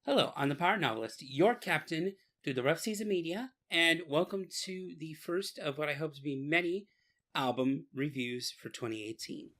Hello, I'm the Power Novelist, your captain through the rough seas of media, and welcome to the first of what I hope to be many album reviews for 2018.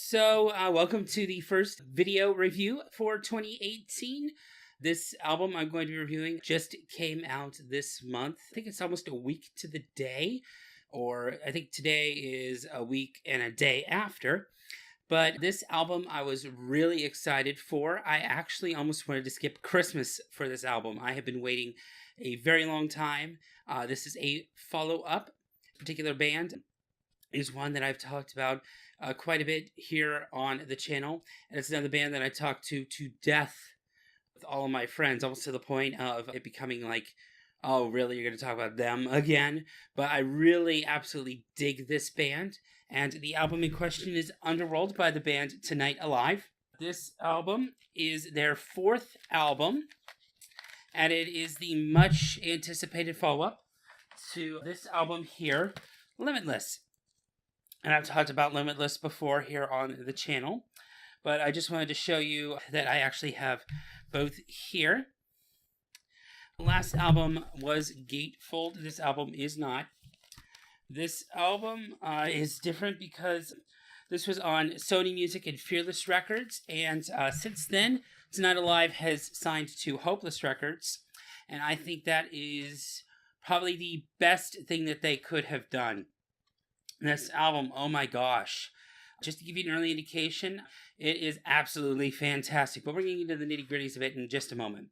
So, welcome to the first video review for 2018. This album I'm going to be reviewing just came out this month. I think it's almost a week to the day, or I think today is a week and a day after. But this album I was really excited for. I actually almost wanted to skip Christmas for this album. I have been waiting a very long time. This is a follow-up. Particular band is one that I've talked about quite a bit here on the channel. And it's another band that I talked to death with all of my friends, almost to the point of it becoming like, oh, really, you're going to talk about them again? But I really absolutely dig this band. And the album in question is Underworld by the band Tonight Alive. This album is their fourth album, and it is the much anticipated follow-up to this album here, Limitless. And I've talked about Limitless before here on the channel, but I just wanted to show you that I actually have both here. The last album was Gatefold. This album is not. This album is different because this was on Sony Music and Fearless Records, and since then, Tonight Alive has signed to Hopeless Records, and I think that is probably the best thing that they could have done. This album, oh my gosh. Just to give you an early indication, it is absolutely fantastic. But we're going to get into the nitty-gritties of it in just a moment.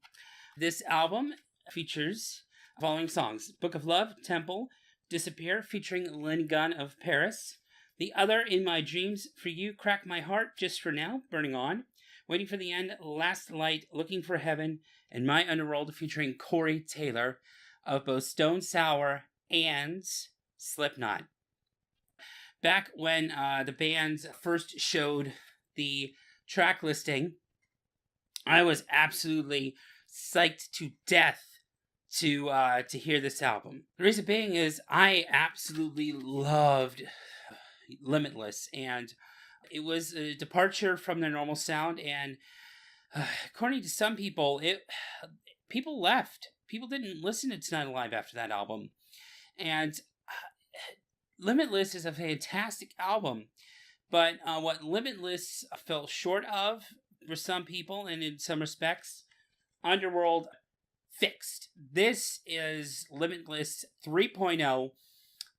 This album features the following songs: Book of Love, Temple, Disappear, featuring Lynn Gunn of Paris. The Other, In My Dreams, For You, Crack My Heart, Just For Now, Burning On, Waiting for the End, Last Light, Looking for Heaven, and My Underworld, featuring Corey Taylor of both Stone Sour and Slipknot. Back when the band first showed the track listing, I was absolutely psyched to death to hear this album. The reason being is I absolutely loved Limitless, and it was a departure from their normal sound, and according to some people, people left. People didn't listen to Tonight Alive after that album, and Limitless is a fantastic album, but what Limitless fell short of for some people, and in some respects, Underworld fixed. This is Limitless 3.0.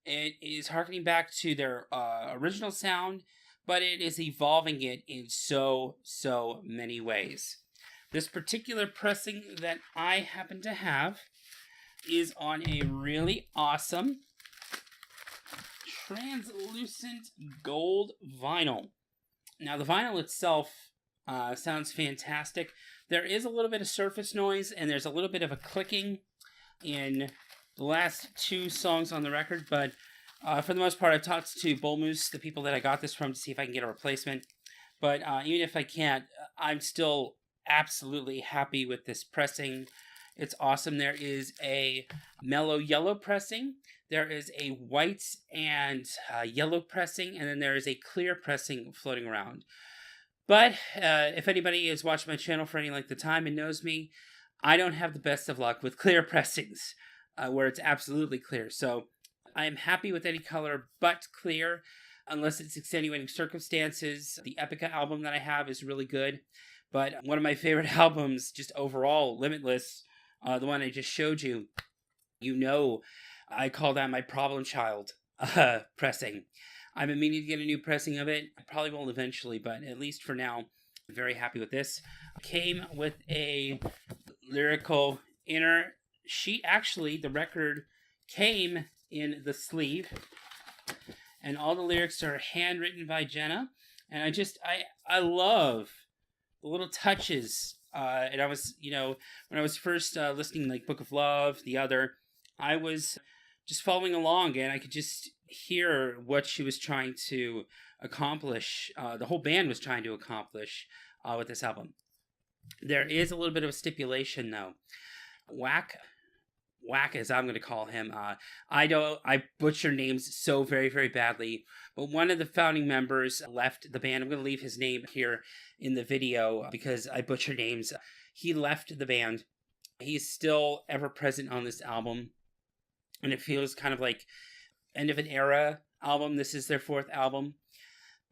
It is harkening back to their original sound, but it is evolving it in so many ways. This particular pressing that I happen to have is on a really awesome translucent gold vinyl. Now, the vinyl itself sounds fantastic. There is a little bit of surface noise, and there's a little bit of a clicking in the last two songs on the record, but for the most part, I've talked to Bull Moose, the people that I got this from, to see if I can get a replacement. But even if I can't, I'm still absolutely happy with this pressing. It's awesome. There is a mellow yellow pressing, there is a white and yellow pressing, and then there is a clear pressing floating around. But if anybody has watched my channel for any length of time and knows me, I don't have the best of luck with clear pressings, where it's absolutely clear. So I am happy with any color but clear, unless it's extenuating circumstances. The Epica album that I have is really good, but one of my favorite albums, just overall, Limitless, the one I just showed you, I call that my problem child pressing. I'm meaning to get a new pressing of it. I probably will eventually, but at least for now, I'm very happy with this. Came with a lyrical inner sheet. Actually, the record came in the sleeve, and all the lyrics are handwritten by Jenna. And I love the little touches. And I was, when I was first listening, like Book of Love, the other, I was just following along, and I could just hear what she was trying to accomplish. The whole band was trying to accomplish with this album. There is a little bit of a stipulation, though. Whack, as I'm going to call him. I butcher names so very, very badly, but one of the founding members left the band. I'm going to leave his name here in the video because I butcher names. He left the band. He's still ever present on this album, and it feels kind of like end of an era album. This is their fourth album,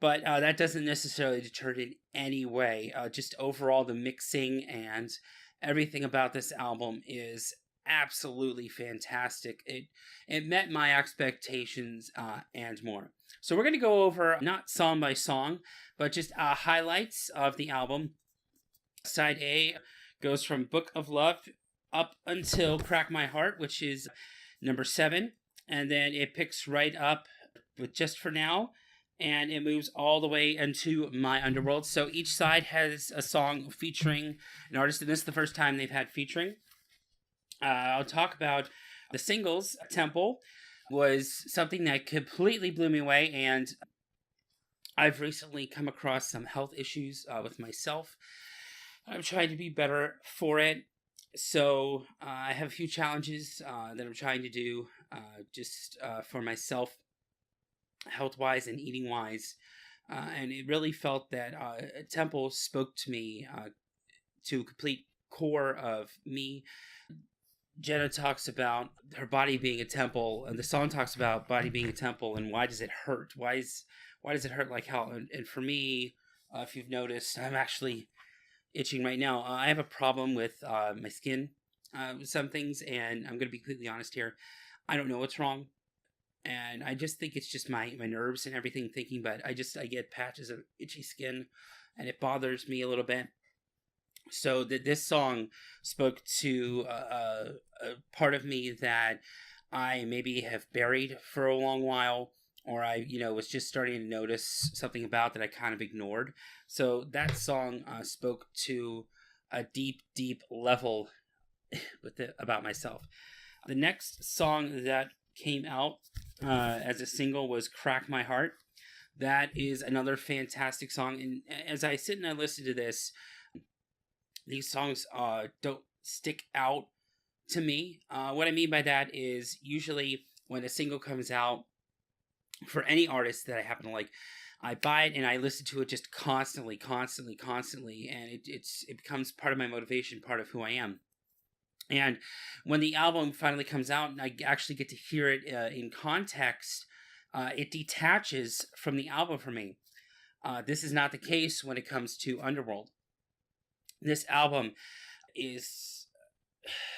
but that doesn't necessarily deter it in any way. Just overall, the mixing and everything about this album is absolutely fantastic. It met my expectations and more. So we're going to go over not song by song, but just highlights of the album. Side A goes from Book of Love up until Crack My Heart, which is number 7, and then it picks right up with Just For Now, and it moves all the way into My Underworld. So each side has a song featuring an artist, and this is the first time they've had featuring. I'll talk about the singles. Temple was something that completely blew me away, and I've recently come across some health issues with myself. I'm trying to be better for it, so I have a few challenges that I'm trying to do just for myself, health-wise and eating-wise, and it really felt that Temple spoke to me to a complete core of me. Jenna talks about her body being a temple, and the song talks about body being a temple, and why does it hurt? Why does it hurt like hell? And for me, if you've noticed, I'm actually itching right now. I have a problem with my skin, some things, and I'm going to be completely honest here. I don't know what's wrong, and I just think it's just my nerves and everything thinking, but I get patches of itchy skin, and it bothers me a little bit. So this song spoke to a part of me that I maybe have buried for a long while, or I, was just starting to notice something about that I kind of ignored. So that song spoke to a deep, deep level about myself. The next song that came out as a single was Crack My Heart. That is another fantastic song. And as I sit and I listen to this, these songs don't stick out to me. What I mean by that is usually when a single comes out for any artist that I happen to like, I buy it and I listen to it just constantly, and it becomes part of my motivation, part of who I am. And when the album finally comes out and I actually get to hear it in context, it detaches from the album for me. This is not the case when it comes to Underworld. This album is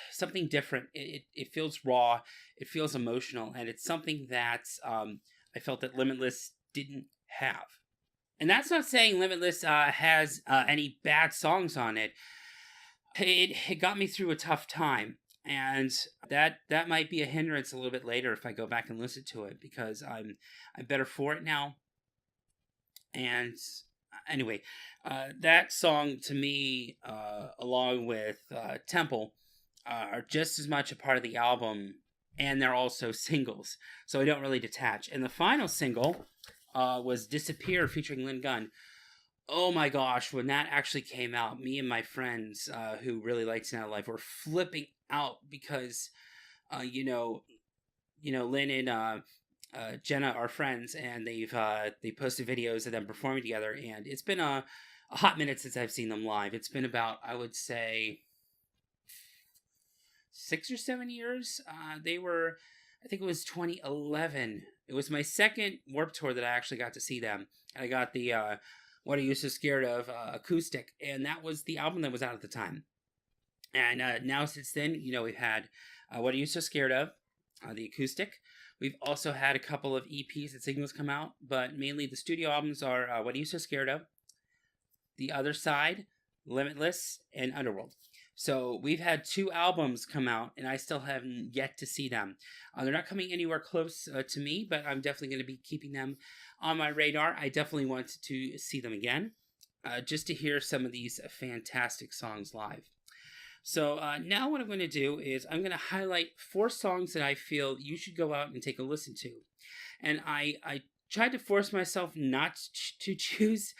something different. It feels raw, it feels emotional, and it's something that I felt that Limitless didn't have. And that's not saying Limitless has any bad songs on it. It got me through a tough time, and that might be a hindrance a little bit later if I go back and listen to it, because I'm better for it now. And anyway, that song to me, along with Temple, are just as much a part of the album, and they're also singles, so I don't really detach. And the final single was Disappear featuring Lynn Gunn. Oh my gosh, when that actually came out, me and my friends who really liked Sound Life were flipping out because, Lynn and Jenna are friends, and they posted videos of them performing together, and it's been a hot minute since I've seen them live. It's been about, I would say, 6 or 7 years. I think it was 2011. It was my second Warped Tour that I actually got to see them. I got the What Are You So Scared Of acoustic, and that was the album that was out at the time. And now since then, we've had What Are You So Scared Of, the acoustic. We've also had a couple of EPs and singles come out, but mainly the studio albums are What Are You So Scared Of, The Other Side, Limitless, and Underworld. So we've had 2 albums come out, and I still haven't yet to see them. They're not coming anywhere close to me, but I'm definitely going to be keeping them on my radar. I definitely want to see them again, just to hear some of these fantastic songs live. So now what I'm going to do is I'm going to highlight 4 songs that I feel you should go out and take a listen to. And I tried to force myself not to choose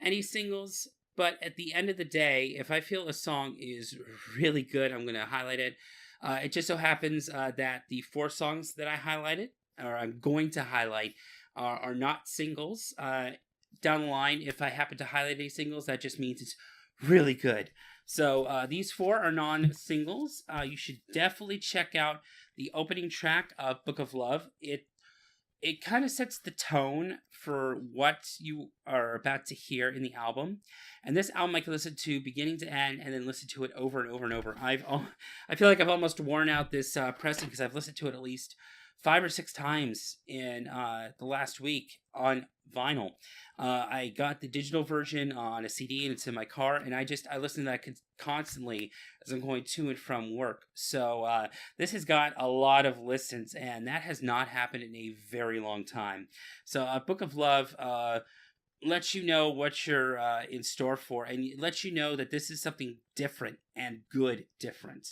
any singles, but at the end of the day, if I feel a song is really good, I'm going to highlight it. It just so happens that the 4 songs that I highlighted, or I'm going to highlight, are not singles. Down the line, if I happen to highlight any singles, that just means it's really good. So these 4 are non-singles. You should definitely check out the opening track of Book of Love. It kind of sets the tone for what you are about to hear in the album. And this album I can listen to beginning to end and then listen to it over and over and over. I feel like I've almost worn out this pressing because I've listened to it at least 5 or 6 times in the last week on vinyl. I got the digital version on a CD and it's in my car, and I listen to that constantly as I'm going to and from work. So this has got a lot of listens, and that has not happened in a very long time. So Book of Love lets you know what you're in store for, and lets you know that this is something different and good different.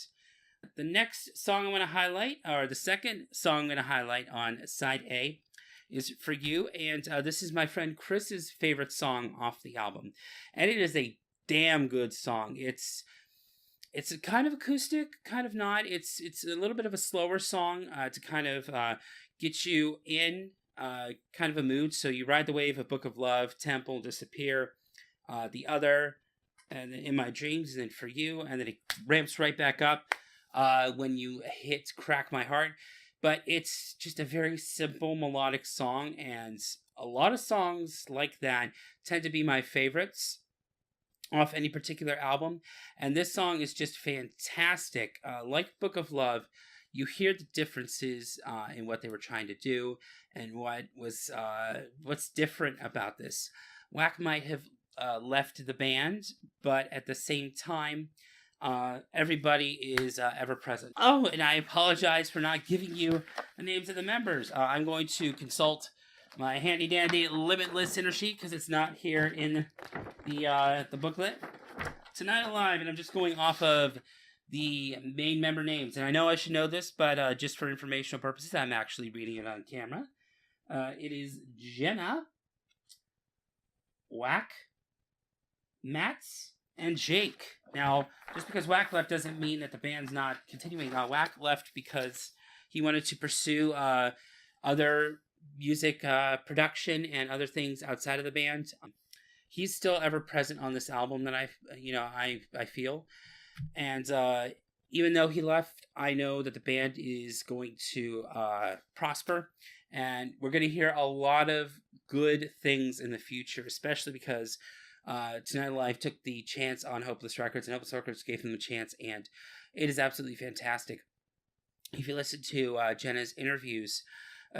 The next song I'm going to highlight, or the second song I'm going to highlight on side A, is For You, and this is my friend Chris's favorite song off the album, and it is a damn good song. It's a kind of acoustic, kind of not. It's a little bit of a slower song to kind of get you in kind of a mood. So you ride the wave of Book of Love, Temple, Disappear, the other, and then In My Dreams, and then For You, and then it ramps right back up when you hit Crack My Heart. But it's just a very simple melodic song, and a lot of songs like that tend to be my favorites off any particular album. And this song is just fantastic. Like Book of Love, you hear the differences in what they were trying to do and what's different about this. Whack might have left the band, but at the same time, everybody is ever present. Oh, and I apologize for not giving you the names of the members. I'm going to consult my handy dandy limitless inner sheet because it's not here in the booklet. Tonight Alive, and I'm just going off of the main member names. And I know I should know this, but just for informational purposes, I'm actually reading it on camera. It is Jenna, Whack, Mats, and Jake. Now, just because Whack left doesn't mean that the band's not continuing. Whack left because he wanted to pursue other music production and other things outside of the band. He's still ever present on this album that I feel. And even though he left, I know that the band is going to prosper. And we're going to hear a lot of good things in the future, especially because Tonight Alive took the chance on Hopeless Records, and Hopeless Records gave them a chance, and it is absolutely fantastic. If you listen to Jenna's interviews,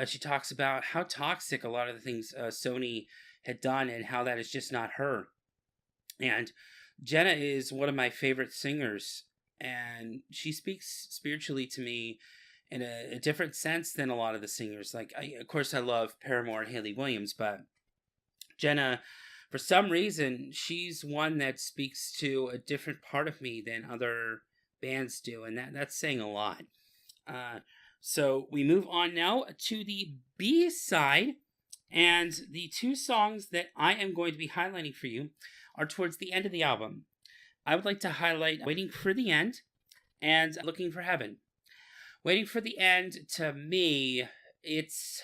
she talks about how toxic a lot of the things Sony had done and how that is just not her. And Jenna is one of my favorite singers, and she speaks spiritually to me in a different sense than a lot of the singers. Like, of course, I love Paramore and Hayley Williams, but Jenna, for some reason, she's one that speaks to a different part of me than other bands do, and that's saying a lot. So we move on now to the B side, and the 2 songs that I am going to be highlighting for you are towards the end of the album. I would like to highlight Waiting for the End and Looking for Heaven. Waiting for the End, to me, it's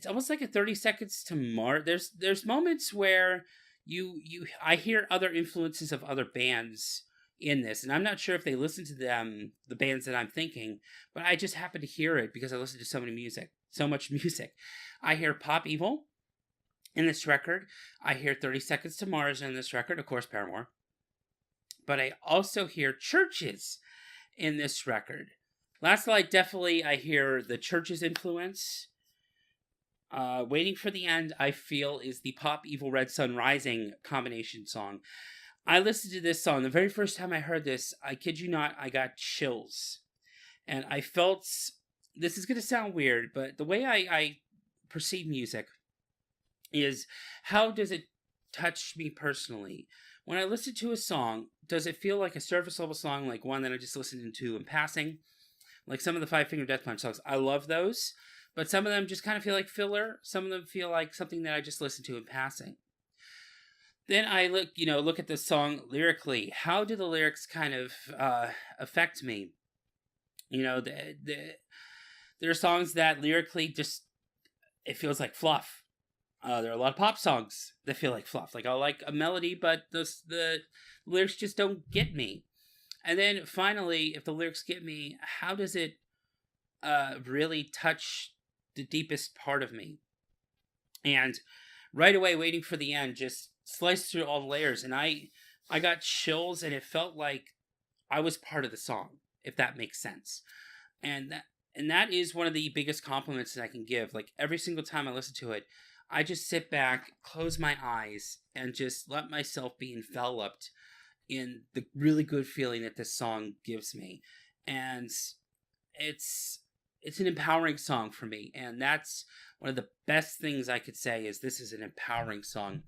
almost like a 30 Seconds to Mars. There's moments where I hear other influences of other bands in this, and I'm not sure if they listen to the bands that I'm thinking, but I just happen to hear it because I listen to so much music. I hear Pop Evil in this record. I hear 30 Seconds to Mars in this record, of course, Paramore. But I also hear Churches in this record. Last Light, definitely I hear the Churches influence. Waiting for the End, I feel, is the Pop Evil Red Sun Rising combination song. I listened to this song. The very first time I heard this, I kid you not, I got chills. And I felt, this is going to sound weird, but the way I perceive music is, how does it touch me personally? When I listen to a song, does it feel like a surface level song, like one that I just listened to in passing? Like some of the Five Finger Death Punch songs, I love those, but some of them just kind of feel like filler. Some of them feel like something that I just listened to in passing. Then I look at the song lyrically. How do the lyrics kind of affect me? There are songs that lyrically just, it feels like fluff. There are a lot of pop songs that feel like fluff. Like, I like a melody, but the lyrics just don't get me. And then finally, if the lyrics get me, how does it really touch the deepest part of me? And right away, Waiting for the End just sliced through all the layers, and I got chills, and it felt like I was part of the song, if that makes sense. And that is one of the biggest compliments that I can give. Like, every single time I listen to it, I just sit back, close my eyes, and just let myself be enveloped in the really good feeling that this song gives me. And it's an empowering song for me, and that's one of the best things I could say, is this is an empowering song.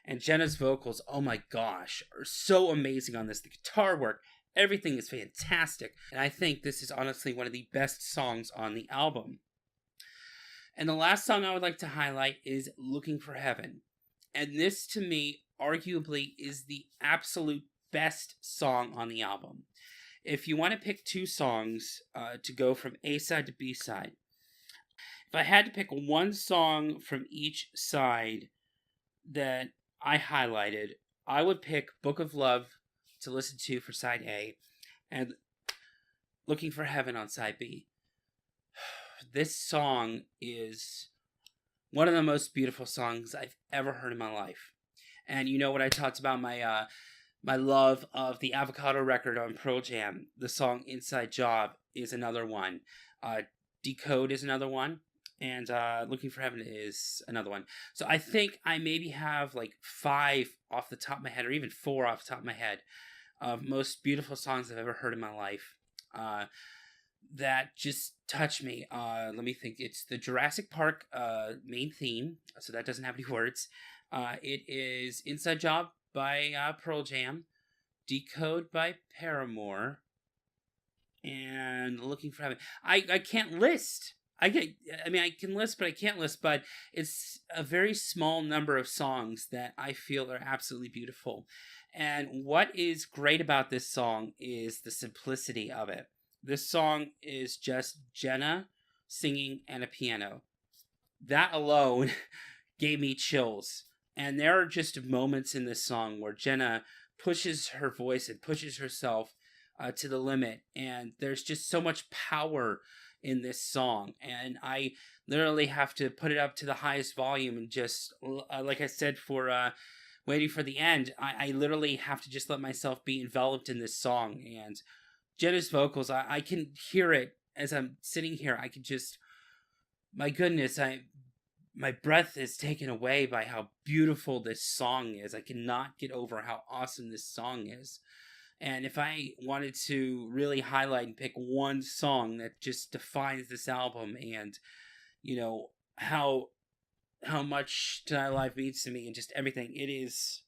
And Jenna's vocals, oh my gosh, are so amazing on this. The guitar work, everything is fantastic. And I think this is honestly one of the best songs on the album. And the last song I would like to highlight is Looking for Heaven. And this, to me, arguably is the absolute best song on the album. If you want to pick two songs to go from A side to B side, if I had to pick one song from each side that I highlighted, I would pick Book of Love to listen to for side A, and Looking for Heaven on side B. This song is one of the most beautiful songs I've ever heard in my life. And you know what I talked about, my love of the Avocado record on Pearl Jam. The song Inside Job is another one. Decode is another one. And Looking for Heaven is another one. So I think I maybe have like 5 off the top of my head, or even 4 off the top of my head, of most beautiful songs I've ever heard in my life that just touch me. Let me think. It's the Jurassic Park main theme, so that doesn't have any words. It is Inside Job by Pearl Jam, Decode by Paramore, and Looking for Heaven. I can't list. I can list, but I can't list. But it's a very small number of songs that I feel are absolutely beautiful. And what is great about this song is the simplicity of it. This song is just Jenna singing and a piano. That alone gave me chills. And there are just moments in this song where Jenna pushes her voice and pushes herself to the limit. And there's just so much power in this song. And I literally have to put it up to the highest volume and just, like I said, for Waiting for the End, I literally have to just let myself be enveloped in this song. And Jenna's vocals, I can hear it as I'm sitting here. I can just, my goodness, my breath is taken away by how beautiful this song is. I cannot get over how awesome this song is. And if I wanted to really highlight and pick one song that just defines this album, and how much Tonight Alive means to me, and just everything, it is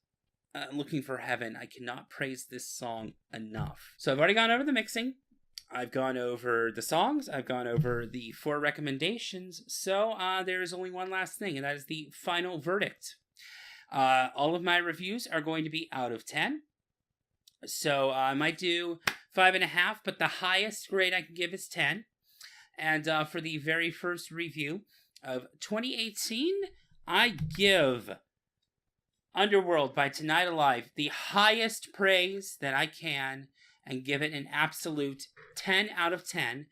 Looking for Heaven. I cannot praise this song enough. So I've already gone over the mixing. I've gone over the songs. I've gone over the 4 recommendations. So there is only one last thing, and that is the final verdict. All of my reviews are going to be out of 10. So I might do 5.5, but the highest grade I can give is 10. And for the very first review of 2018, I give Underworld by Tonight Alive the highest praise that I can, and give it an absolute 10 out of 10.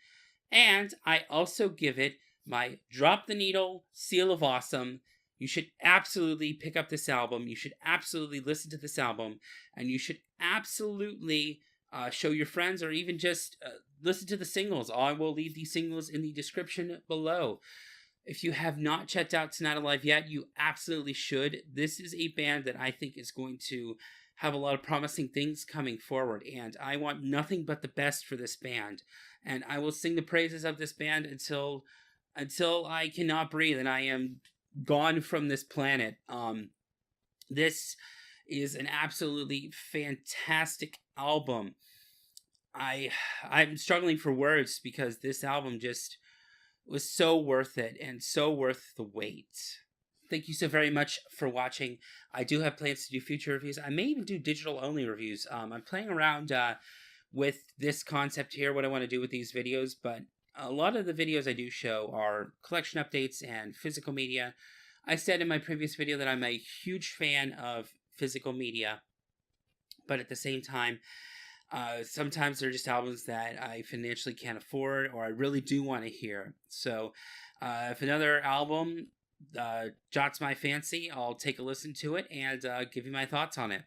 And I also give it my drop the needle seal of awesome. You should absolutely pick up this album. You should absolutely listen to this album. And you should absolutely show your friends, or even just listen to the singles. I will leave the singles in the description below. If you have not checked out Tonight Alive yet, you absolutely should. This is a band that I think is going to have a lot of promising things coming forward, and I want nothing but the best for this band. And I will sing the praises of this band until I cannot breathe and I am gone from this planet. This is an absolutely fantastic album. I'm struggling for words because this album just was so worth it and so worth the wait. Thank you so very much for watching. I do have plans to do future reviews. I may even do digital only reviews. I'm playing around with this concept here, what I want to do with these videos, but a lot of the videos I do show are collection updates and physical media. I said in my previous video that I'm a huge fan of physical media, but at the same time, sometimes they're just albums that I financially can't afford or I really do want to hear. So if another album jots my fancy, I'll take a listen to it and give you my thoughts on it.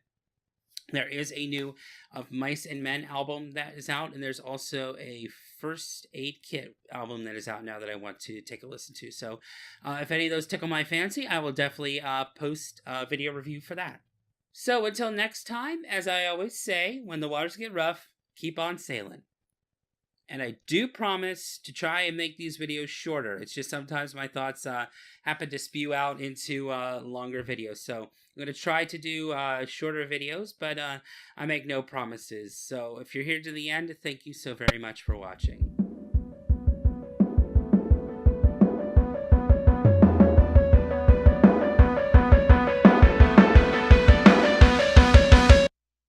There is a new Of Mice and Men album that is out, and there's also a First Aid Kit album that is out now that I want to take a listen to. So if any of those tickle my fancy, I will definitely post a video review for that. So until next time, as I always say, when the waters get rough, keep on sailing. And I do promise to try and make these videos shorter. It's just sometimes my thoughts happen to spew out into longer videos. So I'm going to try to do shorter videos, but I make no promises. So if you're here to the end, thank you so very much for watching.